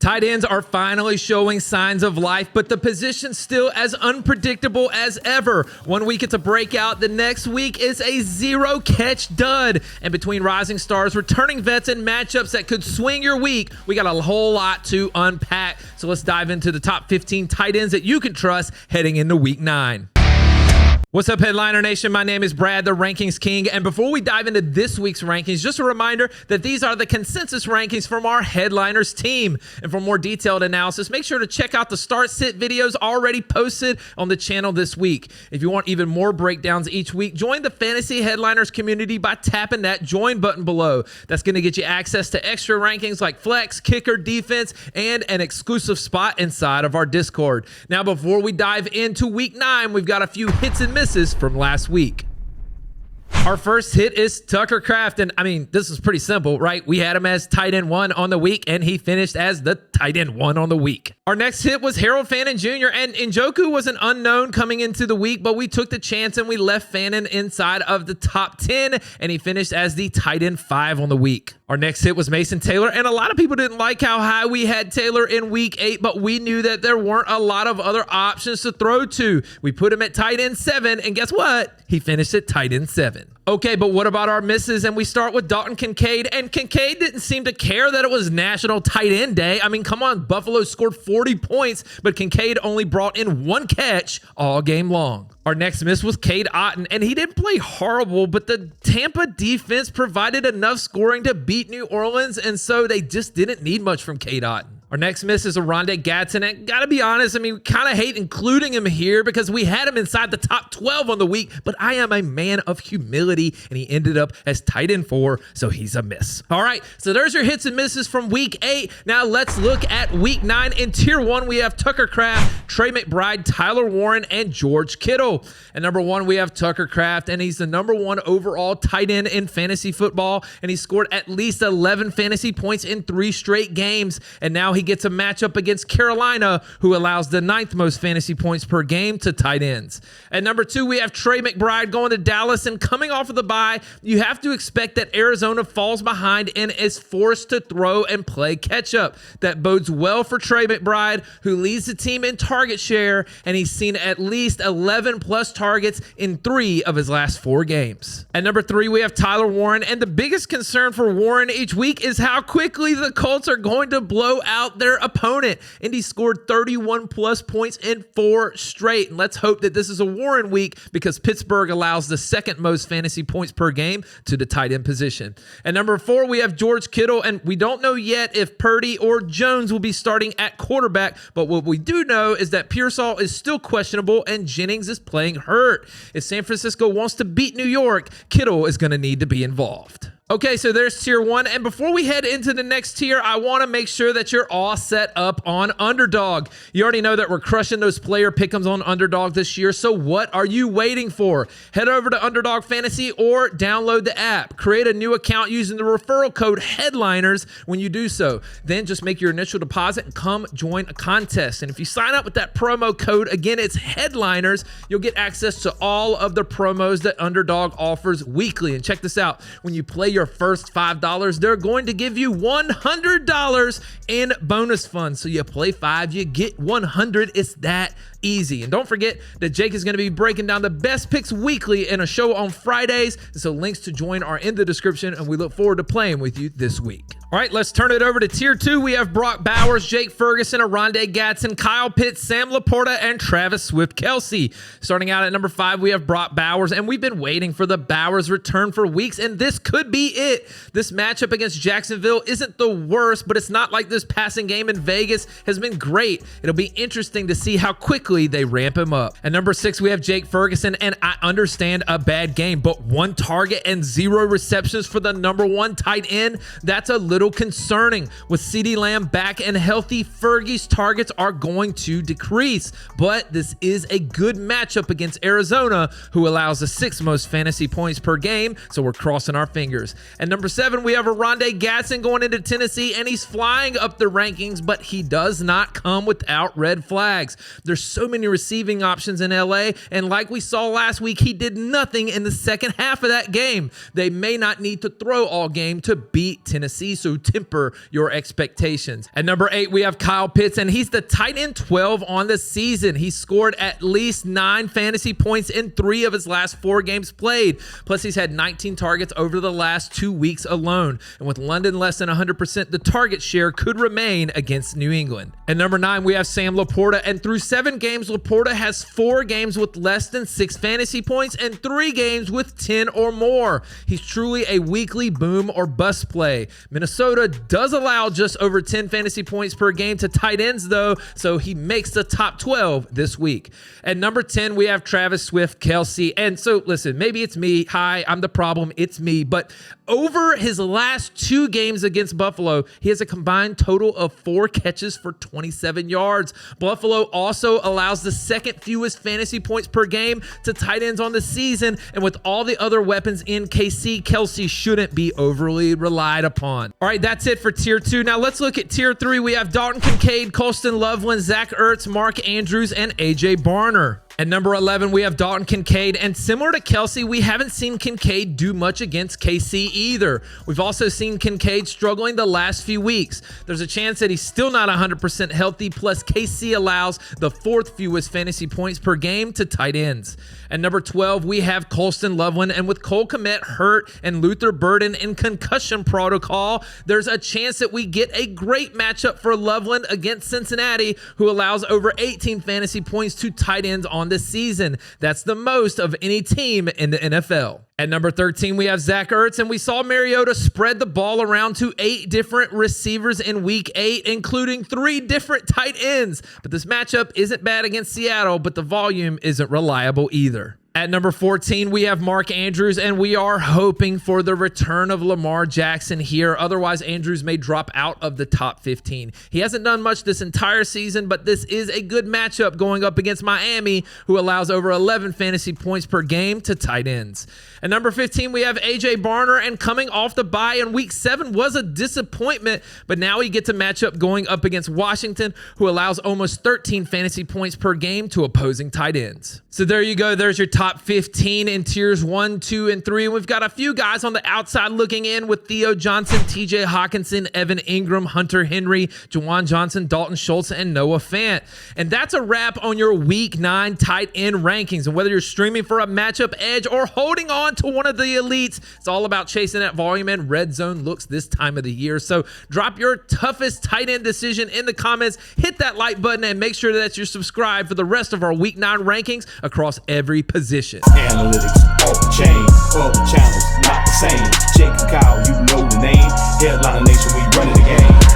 Tight ends are finally showing signs of life, but the position's still as unpredictable as ever. 1 week it's a breakout, the next week is a zero-catch dud. And between rising stars, returning vets, and matchups that could swing your week, we got a whole lot to unpack. So let's dive into the top 15 tight ends that you can trust heading into week 9. What's up, Headliner Nation? My name is Brad, the Rankings King. And before we dive into this week's rankings, just a reminder that these are the consensus rankings from our Headliners team. And for more detailed analysis, make sure to check out the start-sit videos already posted on the channel this week. If you want even more breakdowns each week, join the Fantasy Headliners community by tapping that join button below. That's going to get you access to extra rankings like flex, kicker, defense, and an exclusive spot inside of our Discord. Now, before we dive into week 9, we've got a few hits and misses from last week. Our first hit is Tucker Kraft, and I mean, this is pretty simple, right? We had him as tight end 1 on the week, and he finished as the tight end 1 on the week. Our next hit was Harold Fannin Jr., and Njoku was an unknown coming into the week, but we took the chance and we left Fannin inside of the top 10, and he finished as the tight end 5 on the week. Our next hit was Mason Taylor, and a lot of people didn't like how high we had Taylor in week 8, but we knew that there weren't a lot of other options to throw to. We put him at tight end 7, and guess what? He finished at tight end 7. Okay, but what about our misses? And we start with Dalton Kincaid, and Kincaid didn't seem to care that it was National Tight End Day. I mean, come on, Buffalo scored 40 points, but Kincaid only brought in 1 catch all game long. Our next miss was Cade Otton, and he didn't play horrible, but the Tampa defense provided enough scoring to beat New Orleans, and so they just didn't need much from Cade Otton. Our next miss is Oronde Gadsden, and gotta be honest, I mean, we kind of hate including him here because we had him inside the top 12 on the week, but I am a man of humility, and he ended up as tight end 4, so he's a miss. All right, so there's your hits and misses from week 8. Now let's look at week 9. In tier 1, we have Tucker Kraft, Trey McBride, Tyler Warren, and George Kittle. And number 1, we have Tucker Kraft, and he's the number 1 overall tight end in fantasy football, and he scored at least 11 fantasy points in 3 straight games, and now he gets a matchup against Carolina, who allows the 9th most fantasy points per game to tight ends. At number 2, we have Trey McBride going to Dallas, and coming off of the bye, you have to expect that Arizona falls behind and is forced to throw and play catch up. That bodes well for Trey McBride, who leads the team in target share, and he's seen at least 11 plus targets in 3 of his last 4 games. At number 3, we have Tyler Warren, and the biggest concern for Warren each week is how quickly the Colts are going to blow out their opponent. And he scored 31 plus points in 4 straight. And let's hope that this is a Warren week because Pittsburgh allows the 2nd most fantasy points per game to the tight end position. At number 4, we have George Kittle, and we don't know yet if Purdy or Jones will be starting at quarterback, but what we do know is that Pearsall is still questionable and Jennings is playing hurt. If San Francisco wants to beat New York, Kittle is going to need to be involved. Okay, so there's tier 1, and before we head into the next tier, I want to make sure that you're all set up on Underdog. You already know that we're crushing those player pick'ems on Underdog this year, so what are you waiting for? Head over to Underdog Fantasy or download the app. Create a new account using the referral code HEADLINERS when you do so. Then just make your initial deposit and come join a contest. And if you sign up with that promo code, again, it's HEADLINERS, you'll get access to all of the promos that Underdog offers weekly. And check this out, when you play your first $5, they're going to give you $100 in bonus funds. So you play 5, you get 100. It's that easy. And don't forget that Jake is going to be breaking down the best picks weekly in a show on Fridays. So links to join are in the description, and we look forward to playing with you this week. All right, let's turn it over to tier 2. We have Brock Bowers, Jake Ferguson, Oronde Gadsden, Kyle Pitts, Sam Laporta, and Travis Swift-Kelce. Starting out at number 5, we have Brock Bowers, and we've been waiting for the Bowers return for weeks, and this could be it. This matchup against Jacksonville isn't the worst, but it's not like this passing game in Vegas has been great. It'll be interesting to see how quickly they ramp him up. At number 6, we have Jake Ferguson, and I understand a bad game, but 1 target and 0 receptions for the number 1 tight end, that's a little concerning. With CeeDee Lamb back and healthy, Fergie's targets are going to decrease, but this is a good matchup against Arizona, who allows the 6th most fantasy points per game, so we're crossing our fingers. At number 7, we have Oronde Gadsden going into Tennessee, and he's flying up the rankings, but he does not come without red flags. There's so many receiving options in LA, and like we saw last week, he did nothing in the second half of that game. They may not need to throw all game to beat Tennessee, so so temper your expectations. At number 8, we have Kyle Pitts, and he's the tight end 12 on the season. He scored at least 9 fantasy points in 3 of his last 4 games played. Plus, he's had 19 targets over the last 2 weeks alone. And with London less than 100%, the target share could remain against New England. At number 9, we have Sam Laporta, and through 7 games, Laporta has 4 games with less than 6 fantasy points and 3 games with 10 or more. He's truly a weekly boom or bust play. Minnesota does allow just over 10 fantasy points per game to tight ends, though, so he makes the top 12 this week. At number 10, we have Travis Swift, Kelce. And so, listen, maybe it's me. Hi, I'm the problem. It's me. But over his last 2 games against Buffalo, he has a combined total of 4 catches for 27 yards. Buffalo also allows the second fewest fantasy points per game to tight ends on the season. And with all the other weapons in KC, Kelce shouldn't be overly relied upon. All right, that's it for tier 2. Now let's look at tier 3. We have Dalton Kincaid, Colston Loveland, Zach Ertz, Mark Andrews, and AJ Barner. At number 11, we have Dalton Kincaid, and similar to Kelce, we haven't seen Kincaid do much against KC either. We've also seen Kincaid struggling the last few weeks. There's a chance that he's still not 100% healthy, plus KC allows the 4th fewest fantasy points per game to tight ends. At number 12, we have Colston Loveland, and with Cole Kmet hurt and Luther Burden in concussion protocol, there's a chance that we get a great matchup for Loveland against Cincinnati, who allows over 18 fantasy points to tight ends on this season. That's the most of any team in the NFL. At number 13, we have Zach Ertz, and we saw Mariota spread the ball around to 8 different receivers in week 8, including 3 different tight ends. But this matchup isn't bad against Seattle, but the volume isn't reliable either. At number 14, we have Mark Andrews, and we are hoping for the return of Lamar Jackson here. Otherwise, Andrews may drop out of the top 15. He hasn't done much this entire season, but this is a good matchup going up against Miami, who allows over 11 fantasy points per game to tight ends. At number 15, we have AJ Barner, and coming off the bye in week 7 was a disappointment, but now he gets a matchup going up against Washington, who allows almost 13 fantasy points per game to opposing tight ends. So there you go. There's your top 15 in tiers 1, 2, and 3. And we've got a few guys on the outside looking in with Theo Johnson, TJ Hawkinson, Evan Ingram, Hunter Henry, Juwan Johnson, Dalton Schultz, and Noah Fant. And that's a wrap on your week 9 tight end rankings. And whether you're streaming for a matchup edge or holding on to one of the elites, it's all about chasing that volume and red zone looks this time of the year. So drop your toughest tight end decision in the comments, hit that like button, and make sure that you're subscribed for the rest of our week 9 rankings across every position. Analytics off the chain, all the channels not the same. Jake and Kyle, you know the name. Headline Nation, we running the game.